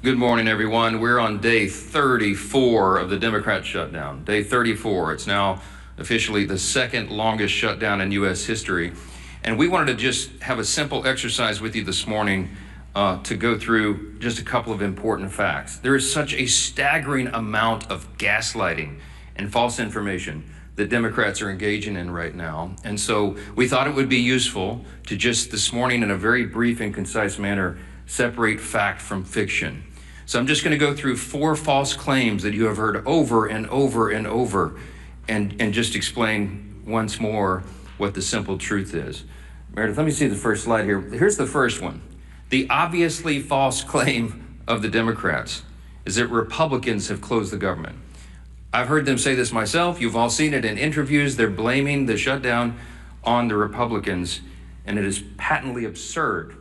Good morning, everyone. We're on day 34 of the Democrat shutdown. Day 34. It's now officially the second longest shutdown in U.S. history. And we wanted to just have a simple exercise with you this morning to go through just a couple of important facts. There is such a staggering amount of gaslighting and false information that Democrats are engaging in right now. And so we thought it would be useful to just this morning, in a very brief and concise manner, separate fact from fiction. So I'm just going to go through 4 false claims that you have heard over and over and over, and just explain once more what the simple truth is. Meredith, let me see the first slide here. Here's the first one. The obviously false claim of the Democrats is that Republicans have closed the government. I've heard them say this myself. You've all seen it in interviews. They're blaming the shutdown on the Republicans, and it is patently absurd.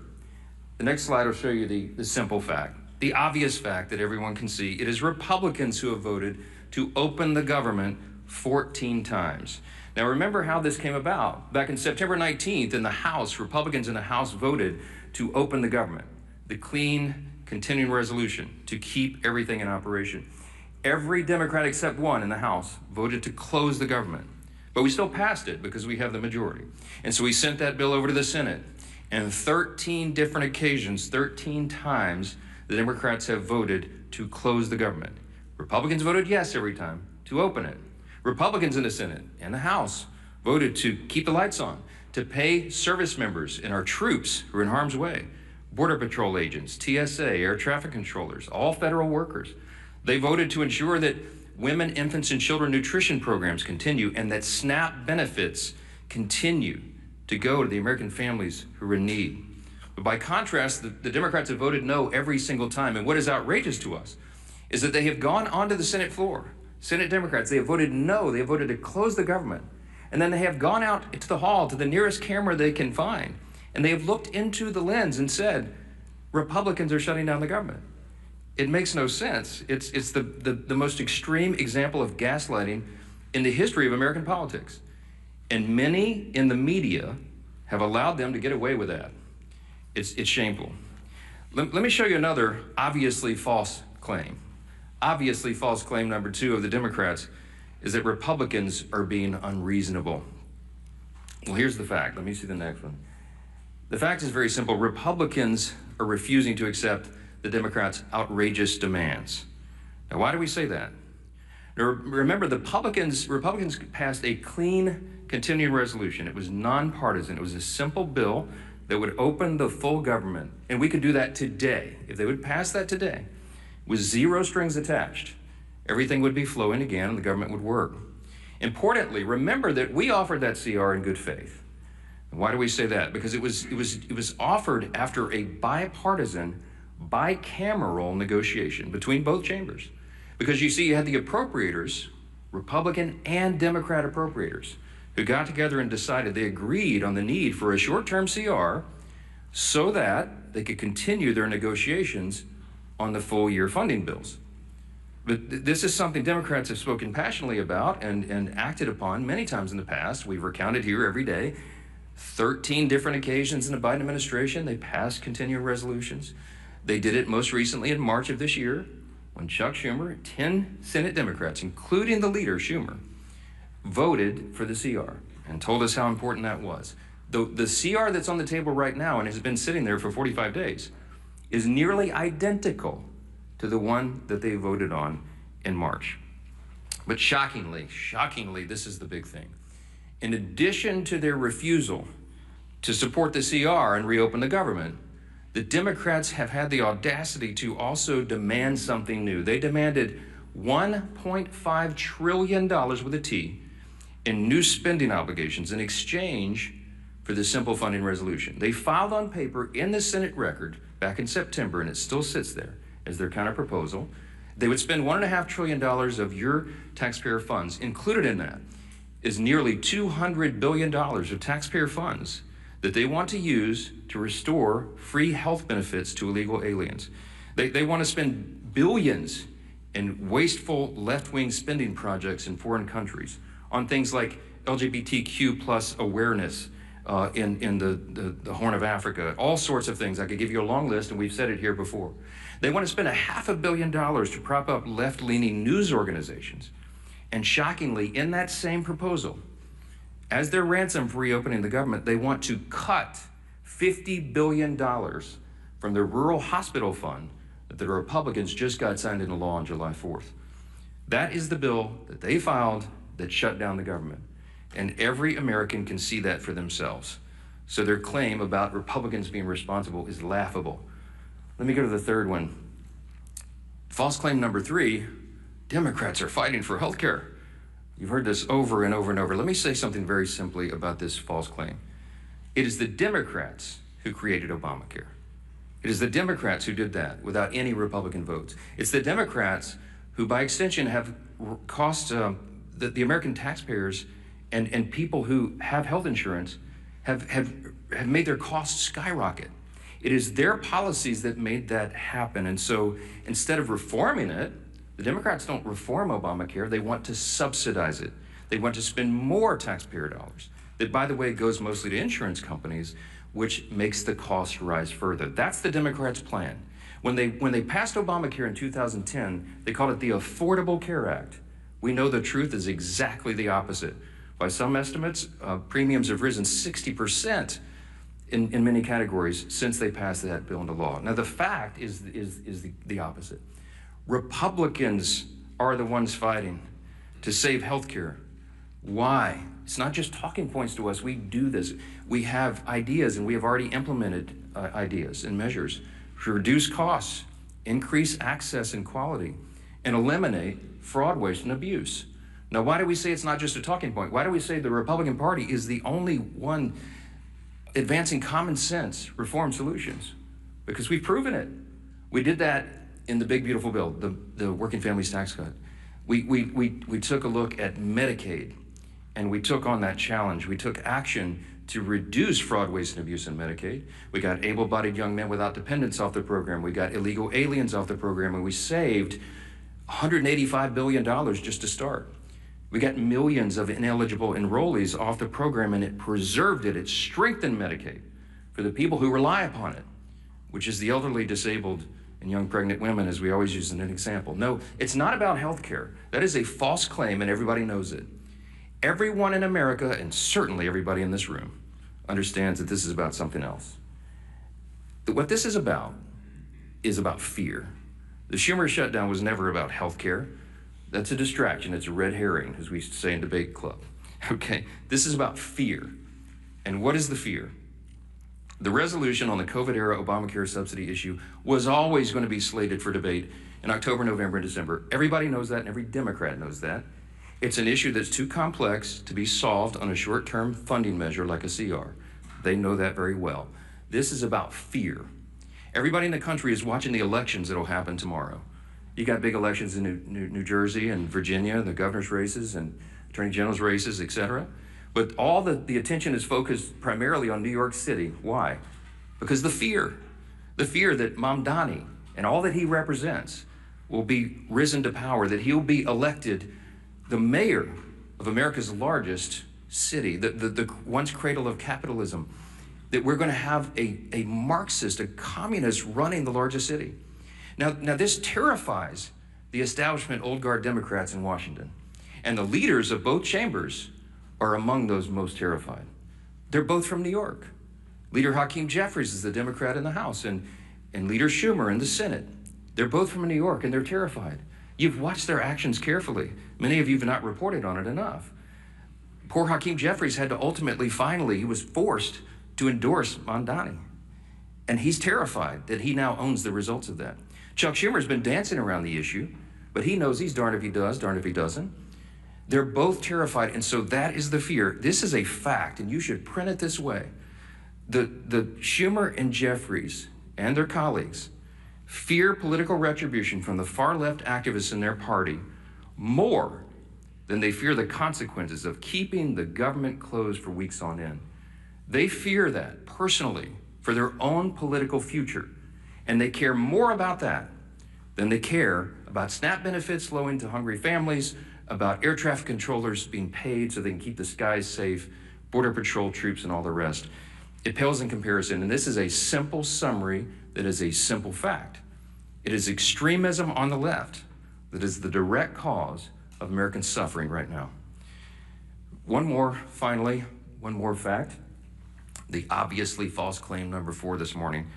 The next slide will show you the simple fact. The obvious fact that everyone can see. It is Republicans who have voted to open the government 14 times. Now remember how this came about. Back in September 19th in the House, Republicans in the House voted to open the government, the clean continuing resolution to keep everything in operation. Every Democrat except one in the House voted to close the government. But we still passed it because we have the majority. And so we sent that bill over to the Senate. And 13 different occasions, 13 times, the Democrats have voted to close the government. Republicans voted yes every time to open it. Republicans in the Senate and the House voted to keep the lights on, to pay service members and our troops who are in harm's way, Border Patrol agents, TSA, air traffic controllers, all federal workers. They voted to ensure that women, infants, and children nutrition programs continue and that SNAP benefits continue to go to the American families who are in need. But by contrast, the Democrats have voted no every single time. And what is outrageous to us is that they have gone onto the Senate floor. Senate Democrats, they have voted no. They have voted to close the government. And then they have gone out to the hall, to the nearest camera they can find. And they have looked into the lens and said, Republicans are shutting down the government. It makes no sense. It's the most extreme example of gaslighting in the history of American politics. And many in the media have allowed them to get away with that. It's shameful. Let me show you another obviously false claim. Obviously false claim number 2 of the Democrats is that Republicans are being unreasonable. Well, here's the fact. Let me see the next one. The fact is very simple. Republicans are refusing to accept the Democrats' outrageous demands. Now, why do we say that? Now, remember, the Republicans passed a clean continuing resolution. It was nonpartisan. It was a simple bill that would open the full government. And we could do that today. If they would pass that today, with 0 strings attached, everything would be flowing again and the government would work. Importantly, remember that we offered that CR in good faith. And why do we say that? Because it was offered after a bipartisan, bicameral negotiation between both chambers. Because you see, you had the appropriators, Republican and Democrat appropriators, who got together and decided they agreed on the need for a short-term CR so that they could continue their negotiations on the full-year funding bills. But this is something Democrats have spoken passionately about and acted upon many times in the past. We've recounted here every day. 13 different occasions in the Biden administration, they passed continuing resolutions. They did it most recently in March of this year when Chuck Schumer, 10 Senate Democrats, including the leader, Schumer, voted for the CR and told us how important that was. The CR that's on the table right now and has been sitting there for 45 days is nearly identical to the one that they voted on in March. But shockingly, this is the big thing. In addition to their refusal to support the CR and reopen the government, the Democrats have had the audacity to also demand something new. They demanded $1.5 trillion with a T in new spending obligations in exchange for the simple funding resolution. They filed on paper in the Senate record back in September, and it still sits there as their counter proposal. They would spend $1.5 trillion of your taxpayer funds. Included in that is nearly $200 billion of taxpayer funds that they want to use to restore free health benefits to illegal aliens. They want to spend billions in wasteful left-wing spending projects in foreign countries on things like LGBTQ plus awareness, in the Horn of Africa, all sorts of things. I could give you a long list, and we've said it here before. They want to spend $500 million to prop up left-leaning news organizations. And shockingly, in that same proposal, as their ransom for reopening the government, they want to cut $50 billion from the rural hospital fund that the Republicans just got signed into law on July 4th. That is the bill that they filed that shut down the government. And every American can see that for themselves. So their claim about Republicans being responsible is laughable. Let me go to the third one. False claim number 3, Democrats are fighting for health care. You've heard this over and over and over. Let me say something very simply about this false claim. It is the Democrats who created Obamacare. It is the Democrats who did that without any Republican votes. It's the Democrats who, by extension, have cost the American taxpayers and people who have health insurance have made their costs skyrocket. It is their policies that made that happen. And so instead of reforming it, the Democrats don't reform Obamacare. They want to subsidize it. They want to spend more taxpayer dollars. That, by the way, goes mostly to insurance companies, which makes the cost rise further. That's the Democrats' plan. When they passed Obamacare in 2010, they called it the Affordable Care Act. We know the truth is exactly the opposite. By some estimates, premiums have risen 60% in many categories since they passed that bill into law. Now, the fact is the opposite. Republicans are the ones fighting to save health care. Why? It's not just talking points to us. We do this. We have ideas, and we have already implemented ideas and measures to reduce costs, increase access and quality, and eliminate fraud, waste, and abuse. Now, why do we say it's not just a talking point? Why do we say the Republican Party is the only one advancing common sense reform solutions? Because we've proven it. We did that in the big, beautiful bill, the Working Families Tax Cut. We took a look at Medicaid, and we took on that challenge. We took action to reduce fraud, waste, and abuse in Medicaid. We got able-bodied young men without dependents off the program. We got illegal aliens off the program, and we saved $185 billion just to start. We got millions of ineligible enrollees off the program, and it preserved it. It strengthened Medicaid for the people who rely upon it, which is the elderly, disabled, and young pregnant women, as we always use as an example. No, it's not about health care. That is a false claim, and everybody knows it. Everyone in America, and certainly everybody in this room, understands that this is about something else. What this is about fear. The Schumer shutdown was never about health care. That's a distraction. It's a red herring, as we say in debate club. Okay, this is about fear. And what is the fear? The resolution on the COVID-era Obamacare subsidy issue was always going to be slated for debate in October, November, and December. Everybody knows that, and every Democrat knows that. It's an issue that's too complex to be solved on a short-term funding measure like a CR. They know that very well. This is about fear. Everybody in the country is watching the elections that will happen tomorrow. You got big elections in New Jersey and Virginia, the governor's races and attorney general's races, et cetera. But all the attention is focused primarily on New York City. Why? Because the fear that Mamdani and all that he represents will be risen to power, that he'll be elected the mayor of America's largest city, the once cradle of capitalism, that we're going to have a Marxist, a communist running the largest city. Now this terrifies the establishment old guard Democrats in Washington. And the leaders of both chambers are among those most terrified. They're both from New York. Leader Hakeem Jeffries is the Democrat in the House, and Leader Schumer in the Senate. They're both from New York, and they're terrified. You've watched their actions carefully. Many of you have not reported on it enough. Poor Hakeem Jeffries had to he was forced to endorse Mamdani. And he's terrified that he now owns the results of that. Chuck Schumer's been dancing around the issue, but he knows he's darned if he does, darned if he doesn't. They're both terrified, and so that is the fear. This is a fact, and you should print it this way. The Schumer and Jeffries and their colleagues fear political retribution from the far-left activists in their party more than they fear the consequences of keeping the government closed for weeks on end. They fear that personally for their own political future, and they care more about that than they care about SNAP benefits flowing to hungry families, about air traffic controllers being paid so they can keep the skies safe, Border Patrol troops, and all the rest. It pales in comparison, and this is a simple summary that is a simple fact. It is extremism on the left that is the direct cause of American suffering right now. Finally, one more fact. The obviously false claim number 4 this morning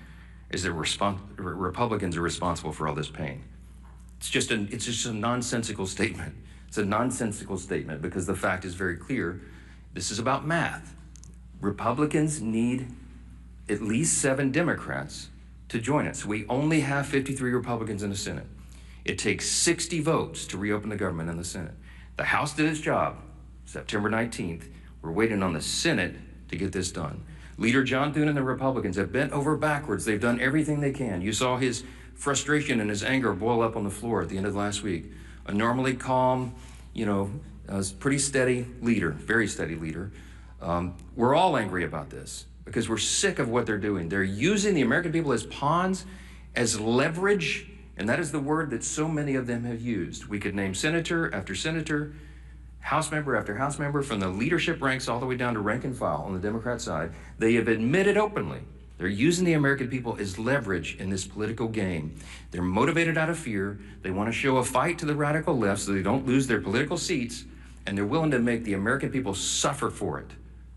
is that Republicans are responsible for all this pain. It's just a nonsensical statement. It's a nonsensical statement because the fact is very clear. This is about math. Republicans need at least 7 Democrats to join us. We only have 53 Republicans in the Senate. It takes 60 votes to reopen the government in the Senate. The House did its job September 19th. We're waiting on the Senate to get this done. Leader John Thune and the Republicans have bent over backwards. They've done everything they can. You saw his frustration and his anger boil up on the floor at the end of last week. A normally calm, pretty steady leader, very steady leader. We're all angry about this because we're sick of what they're doing. They're using the American people as pawns, as leverage, and that is the word that so many of them have used. We could name senator after senator, House member after House member, from the leadership ranks all the way down to rank and file on the Democrat side. They have admitted openly they're using the American people as leverage in this political game. They're motivated out of fear. They want to show a fight to the radical left so they don't lose their political seats, and they're willing to make the American people suffer for it.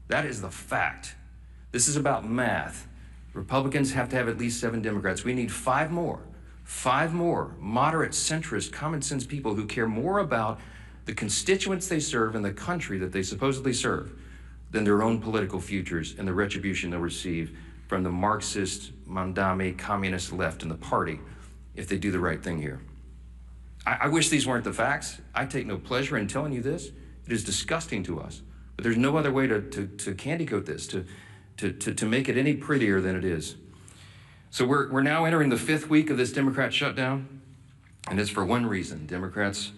That is the fact. This is about math. Republicans have to have at least 7 Democrats. We need 5 more. 5 more moderate, centrist, common sense people who care more about the constituents they serve and the country that they supposedly serve than their own political futures and the retribution they'll receive from the Marxist, Mandami, communist left in the party if they do the right thing here. I wish these weren't the facts. I take no pleasure in telling you this. It is disgusting to us. But there's no other way to candy coat this, to make it any prettier than it is. So we're now entering the 5th week of this Democrat shutdown, and it's for one reason. Democrats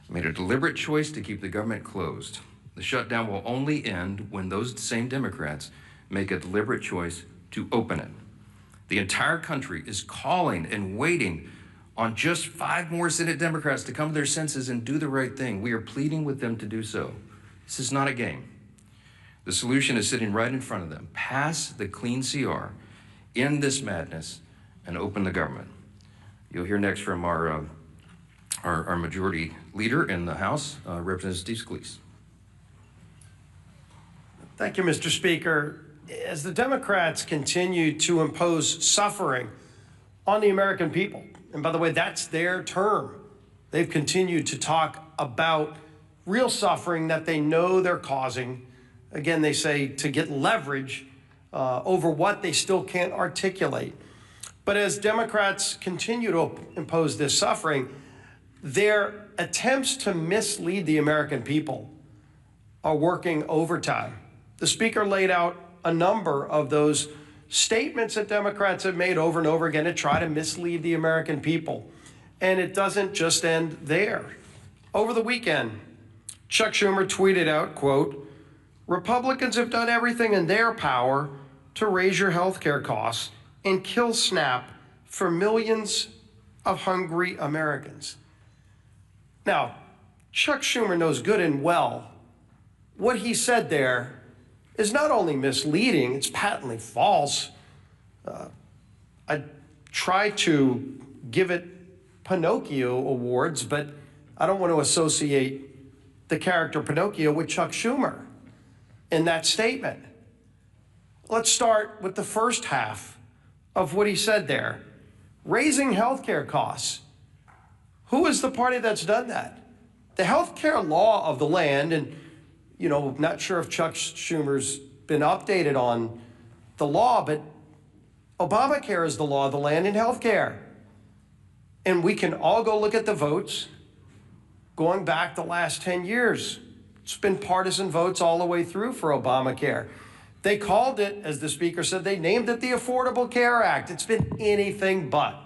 made a deliberate choice to keep the government closed. The shutdown will only end when those same Democrats make a deliberate choice to open it. The entire country is calling and waiting on just 5 more Senate Democrats to come to their senses and do the right thing. We are pleading with them to do so. This is not a game. The solution is sitting right in front of them. Pass the clean CR, end this madness, and open the government. You'll hear next from our majority leader in the House, Representative Steve Scalise. Thank you, Mr. Speaker. As the Democrats continue to impose suffering on the American people, and by the way, that's their term, they've continued to talk about real suffering that they know they're causing. Again, they say to get leverage over what they still can't articulate. But as Democrats continue to impose this suffering, their attempts to mislead the American people are working overtime. The Speaker laid out a number of those statements that Democrats have made over and over again to try to mislead the American people. And it doesn't just end there. Over the weekend, Chuck Schumer tweeted out, quote, "Republicans have done everything in their power to raise your health care costs and kill SNAP for millions of hungry Americans." Now, Chuck Schumer knows good and well what he said there is not only misleading, it's patently false. I try to give it Pinocchio awards, but I don't want to associate the character Pinocchio with Chuck Schumer in that statement. Let's start with the first half of what he said there. Raising healthcare costs. Who is the party that's done that? The healthcare law of the land, and not sure if Chuck Schumer's been updated on the law, but Obamacare is the law of the land in healthcare. And we can all go look at the votes going back the last 10 years. It's been partisan votes all the way through for Obamacare. They called it, as the Speaker said, they named it the Affordable Care Act. It's been anything but.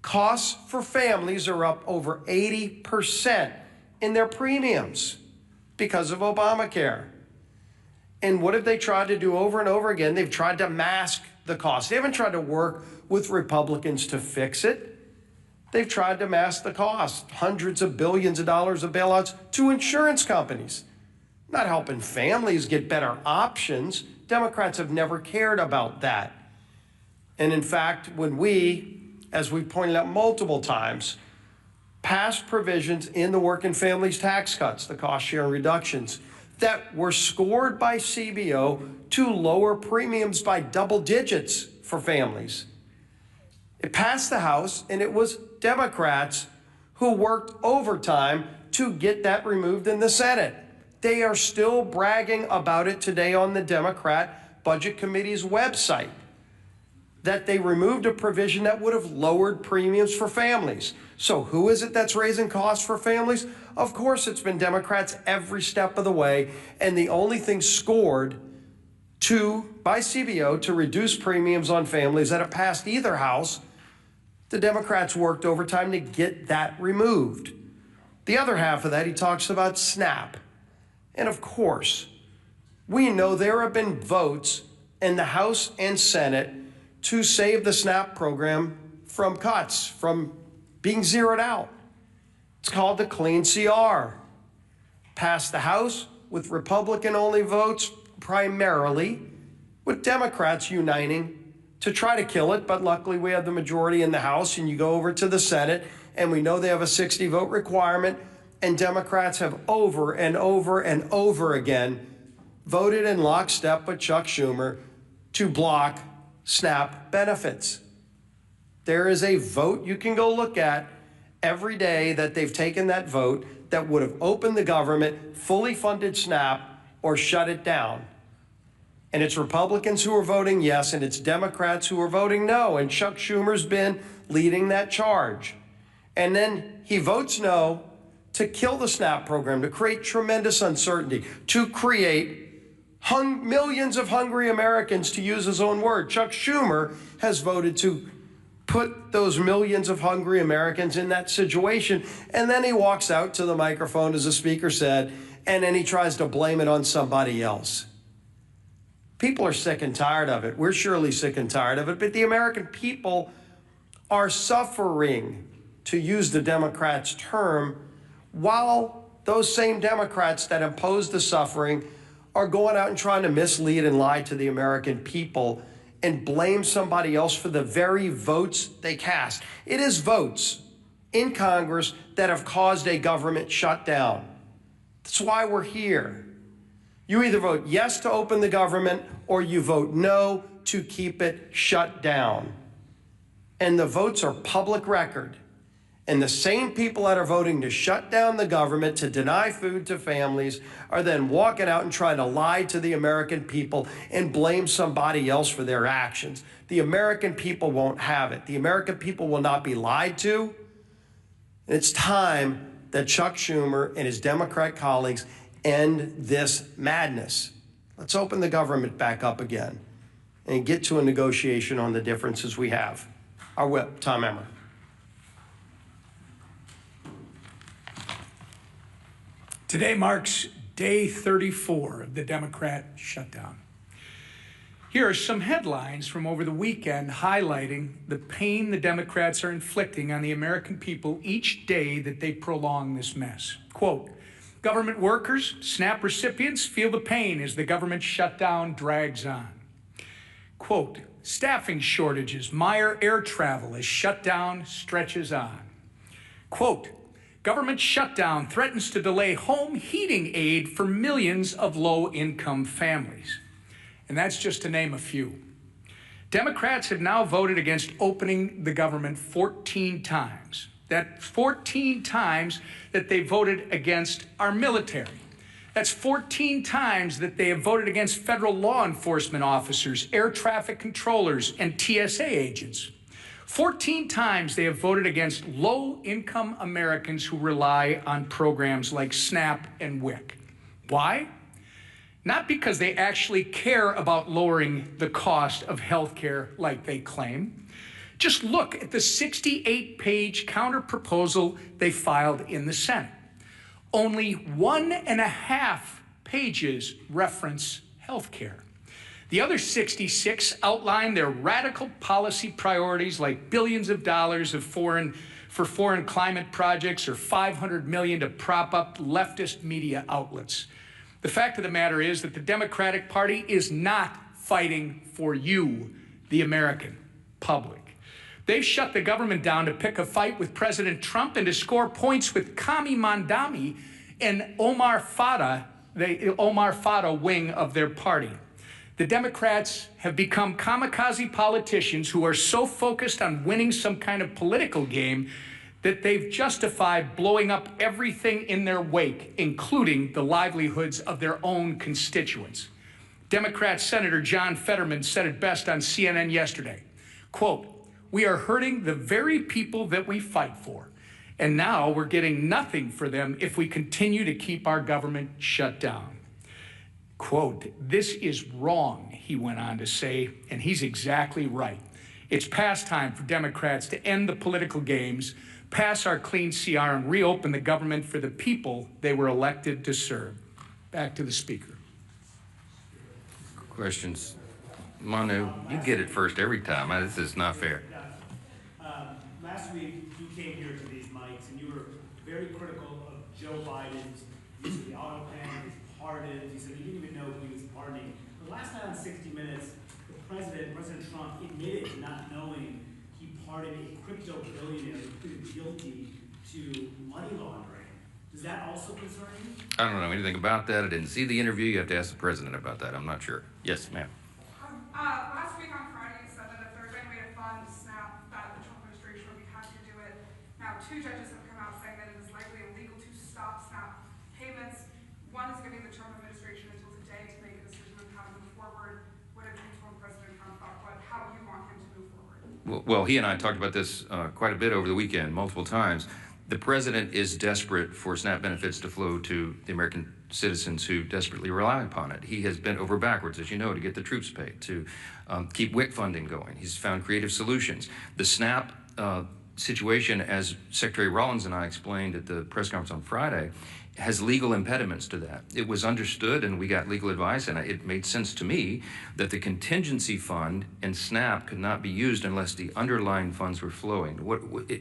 Costs for families are up over 80% in their premiums because of Obamacare. And what have they tried to do over and over again? They've tried to mask the cost. They haven't tried to work with Republicans to fix it. They've tried to mask the cost, hundreds of billions of dollars of bailouts to insurance companies. not helping families get better options. Democrats have never cared about that. And in fact, when we, as we've pointed out multiple times, passed provisions in the working families tax cuts, the cost sharing reductions, that were scored by CBO to lower premiums by double digits for families. It passed the House, and it was Democrats who worked overtime to get that removed in the Senate. They are still bragging about it today on the Democrat Budget Committee's website, that they removed a provision that would have lowered premiums for families. So who is it that's raising costs for families? Of course, it's been Democrats every step of the way, and the only thing scored by CBO to reduce premiums on families that have passed either house, the Democrats worked overtime to get that removed. The other half of that, he talks about SNAP. And of course, we know there have been votes in the House and Senate to save the SNAP program from cuts, from being zeroed out. It's called the Clean CR. Passed the House with Republican-only votes, primarily, with Democrats uniting to try to kill it, but luckily we have the majority in the House, and you go over to the Senate, and we know they have a 60-vote requirement, and Democrats have over and over and over again voted in lockstep with Chuck Schumer to block SNAP benefits. There is a vote you can go look at every day that they've taken that vote that would have opened the government, fully funded SNAP, or shut it down. And it's Republicans who are voting yes, and it's Democrats who are voting no. And Chuck Schumer's been leading that charge. And then he votes no to kill the SNAP program, to create tremendous uncertainty, to create millions of hungry Americans, to use his own word. Chuck Schumer has voted to put those millions of hungry Americans in that situation. And then he walks out to the microphone, as the speaker said, and then he tries to blame it on somebody else. People are sick and tired of it. We're surely sick and tired of it, but the American people are suffering, to use the Democrats' term, while those same Democrats that impose the suffering are going out and trying to mislead and lie to the American people and blame somebody else for the very votes they cast. It is votes in Congress that have caused a government shutdown. That's why we're here. You either vote yes to open the government or you vote no to keep it shut down. And the votes are public record. And the same people that are voting to shut down the government, to deny food to families, are then walking out and trying to lie to the American people and blame somebody else for their actions. The American people won't have it. The American people will not be lied to. And it's time that Chuck Schumer and his Democrat colleagues end this madness. Let's open the government back up again and get to a negotiation on the differences we have. Our whip, Tom Emmer. Today marks day 34 of the Democrat shutdown. Here are some headlines from over the weekend highlighting the pain the Democrats are inflicting on the American people each day that they prolong this mess. Quote, government workers, SNAP recipients feel the pain as the government shutdown drags on. Quote, staffing shortages mire air travel as shutdown stretches on. Quote, government shutdown threatens to delay home heating aid for millions of low-income families. And that's just to name a few. Democrats have now voted against opening the government 14 times. That's 14 times that they voted against our military. That's 14 times that they have voted against federal law enforcement officers, air traffic controllers, and TSA agents. 14 times they have voted against low-income Americans who rely on programs like SNAP and WIC. Why? Not because they actually care about lowering the cost of health care like they claim. Just look at the 68-page counterproposal they filed in the Senate. Only 1.5 pages reference health care. The other 66 outline their radical policy priorities, like billions of dollars for foreign climate projects or $500 million to prop up leftist media outlets. The fact of the matter is that the Democratic Party is not fighting for you, the American public. They've shut the government down to pick a fight with President Trump and to score points with Kami Mandami and Omar Fada, the Omar Fada wing of their party. The Democrats have become kamikaze politicians who are so focused on winning some kind of political game that they've justified blowing up everything in their wake, including the livelihoods of their own constituents. Democrat Senator John Fetterman said it best on CNN yesterday, quote, "We are hurting the very people that we fight for, and now we're getting nothing for them if we continue to keep our government shut down." Quote, "This is wrong," he went on to say, and he's exactly right. It's past time for Democrats to end the political games, pass our clean CR, and reopen the government for the people they were elected to serve. Back to the Speaker. Questions? Manu, you get it first every time. This is not fair. Last week, you came here to these mics, and you were very critical of Joe Biden's use of the auto pen, his pardons. You said you didn't even know who he was pardoning. But last night on 60 Minutes, President Trump, admitted to not knowing he pardoned a crypto billionaire who pleaded guilty to money laundering. Does that also concern you? I don't know anything about that. I didn't see the interview. You have to ask the president about that. I'm not sure. Yes, ma'am. Last week on Friday, you said that if there's any way to fund SNAP, that the Trump administration would be happy to do it. Now, two judges have come out saying that it is likely illegal to stop SNAP payments. One is giving the Trump administration until today to make a decision on how to move forward. What have you told President Trump about how you want him to move forward? Well, he and I talked about this quite a bit over the weekend, multiple times. The president is desperate for SNAP benefits to flow to the American citizens who desperately rely upon it. He has bent over backwards, as you know, to get the troops paid, to keep WIC funding going. He's found creative solutions. The SNAP situation, as Secretary Rollins and I explained at the press conference on Friday, has legal impediments to that. It was understood, and we got legal advice, and it made sense to me that the contingency fund and SNAP could not be used unless the underlying funds were flowing.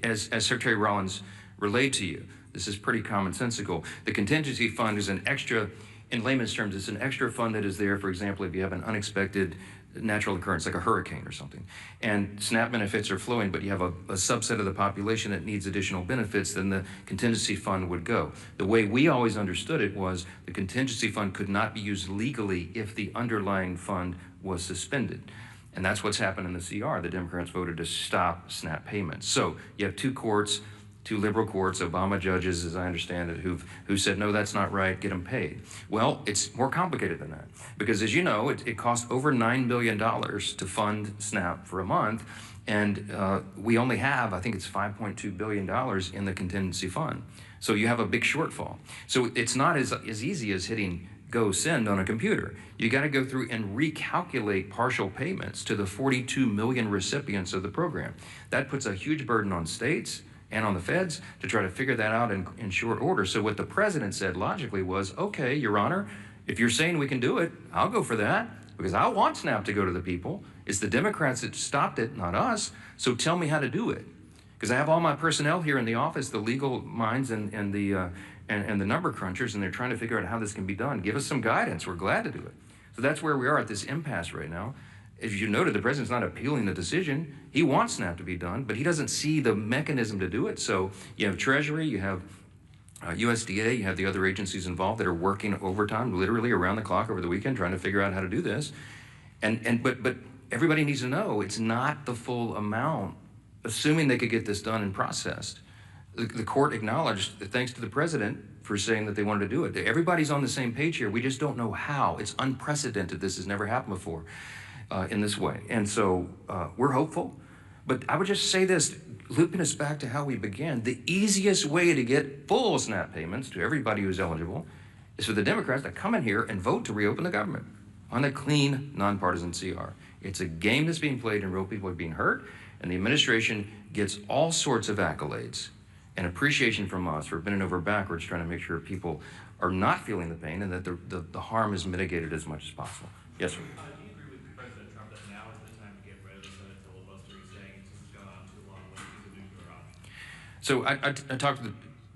As Secretary Rollins relayed to you, this is pretty commonsensical. The contingency fund is an extra, in layman's terms, it's an extra fund that is there, for example, if you have an unexpected natural occurrence like a hurricane or something, and SNAP benefits are flowing, but you have a subset of the population that needs additional benefits, then the contingency fund would go. The way we always understood it was the contingency fund could not be used legally if the underlying fund was suspended. And that's what's happened in the CR. The Democrats voted to stop SNAP payments. So you have two courts, two liberal courts, Obama judges, as I understand it, who said, no, that's not right, get them paid. Well, it's more complicated than that. Because as you know, it costs over $9 billion to fund SNAP for a month. And we only have, I think it's $5.2 billion in the contingency fund. So you have a big shortfall. So it's not as easy as hitting go send on a computer. You got to go through and recalculate partial payments to the 42 million recipients of the program. That puts a huge burden on states and on the feds to try to figure that out in short order. So what the president said logically was, okay, Your Honor, if you're saying we can do it, I'll go for that, because I want SNAP to go to the people. It's the Democrats that stopped it, not us. So tell me how to do it. Because I have all my personnel here in the office, the legal minds and the number crunchers, and they're trying to figure out how this can be done. Give us some guidance. We're glad to do it. So that's where we are at this impasse right now. As you noted, the president's not appealing the decision. He wants SNAP to be done, but he doesn't see the mechanism to do it. So you have Treasury, you have USDA, you have the other agencies involved that are working overtime, literally around the clock over the weekend, trying to figure out how to do this. But everybody needs to know it's not the full amount, assuming they could get this done and processed. The court acknowledged that thanks to the president for saying that they wanted to do it. Everybody's on the same page here. We just don't know how. It's unprecedented. This has never happened before. In this way. And so we're hopeful. But I would just say this, looping us back to how we began, the easiest way to get full SNAP payments to everybody who's eligible is for the Democrats to come in here and vote to reopen the government on a clean, nonpartisan CR. It's a game that's being played and real people are being hurt, and the administration gets all sorts of accolades and appreciation from us for bending over backwards trying to make sure people are not feeling the pain and that the harm is mitigated as much as possible. Yes, sir. So I talked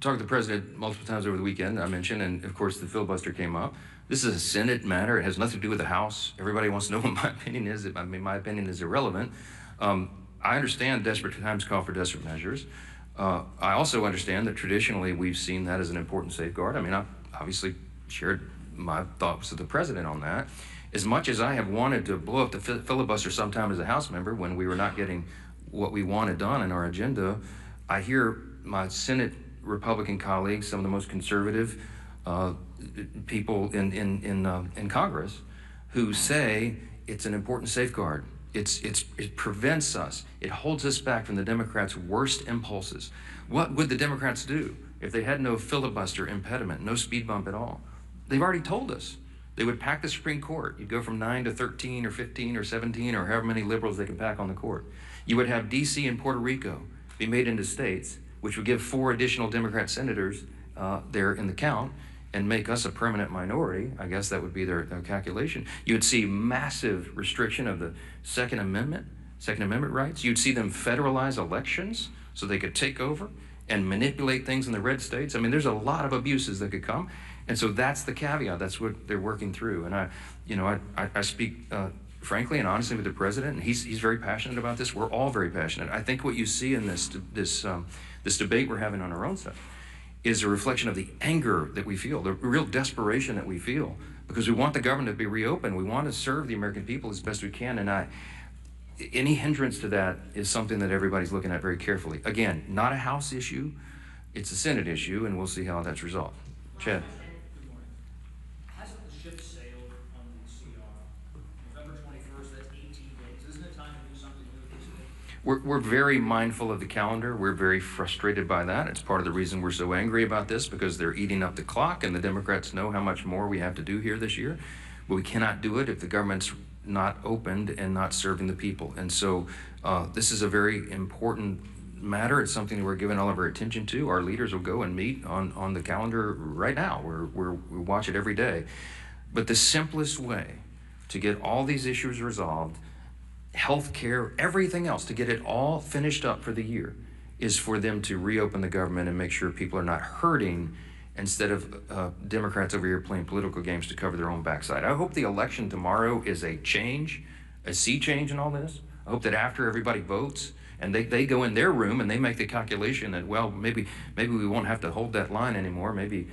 talked to the president multiple times over the weekend, I mentioned, and of course the filibuster came up. This is a Senate matter. It has nothing to do with the House. Everybody wants to know what my opinion is. I mean, my opinion is irrelevant. I understand desperate times call for desperate measures. I also understand that traditionally we've seen that as an important safeguard. I mean, I obviously shared my thoughts with the president on that. As much as I have wanted to blow up the filibuster sometime as a House member when we were not getting what we wanted done in our agenda, I hear my Senate Republican colleagues, some of the most conservative people in Congress, who say it's an important safeguard. It prevents us. It holds us back from the Democrats' worst impulses. What would the Democrats do if they had no filibuster impediment, no speed bump at all? They've already told us. They would pack the Supreme Court. You'd go from 9 to 13 or 15 or 17 or however many liberals they can pack on the court. You would have D.C. and Puerto Rico be made into states, which would give 4 additional Democrat senators there in the count and make us a permanent minority. I guess that would be their calculation. You would see massive restriction of the Second Amendment rights. You'd see them federalize elections so they could take over and manipulate things in the red states. I mean, there's a lot of abuses that could come. And so that's the caveat. That's what they're working through. And I speak frankly and honestly with the president, and he's very passionate about this. We're all very passionate. I think what you see in this debate we're having on our own side is a reflection of the anger that we feel, the real desperation that we feel, because we want the government to be reopened. We want to serve the American people as best we can. And any hindrance to that is something that everybody's looking at very carefully. Again, not a House issue. It's a Senate issue, and we'll see how that's resolved. Chad. Good morning. Hasn't the ship sailed on the CR? November 21st, that's 18 days. Isn't it time to do something with this thing? We're very mindful of the calendar. We're very frustrated by that. It's part of the reason we're so angry about this, because they're eating up the clock, and the Democrats know how much more we have to do here this year. But we cannot do it if the government's not opened and not serving the people. And so this is a very important matter. It's something that we're giving all of our attention to. Our leaders will go and meet on the calendar right now. We watch it every day. But the simplest way to get all these issues resolved, health care, everything else, to get it all finished up for the year, is for them to reopen the government and make sure people are not hurting instead of Democrats over here playing political games to cover their own backside. I hope the election tomorrow is a change, a sea change in all this. I hope that after everybody votes and they go in their room and they make the calculation that, well, maybe we won't have to hold that line anymore. Maybe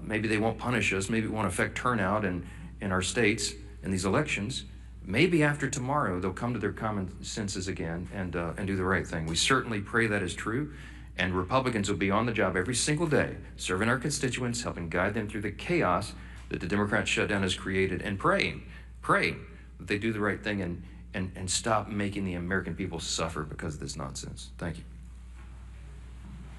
they won't punish us. Maybe it won't affect turnout in our states in these elections. Maybe after tomorrow they'll come to their common senses again and do the right thing. We certainly pray that is true. And Republicans will be on the job every single day, serving our constituents, helping guide them through the chaos that the Democrat shutdown has created, and praying that they do the right thing and stop making the American people suffer because of this nonsense. Thank you.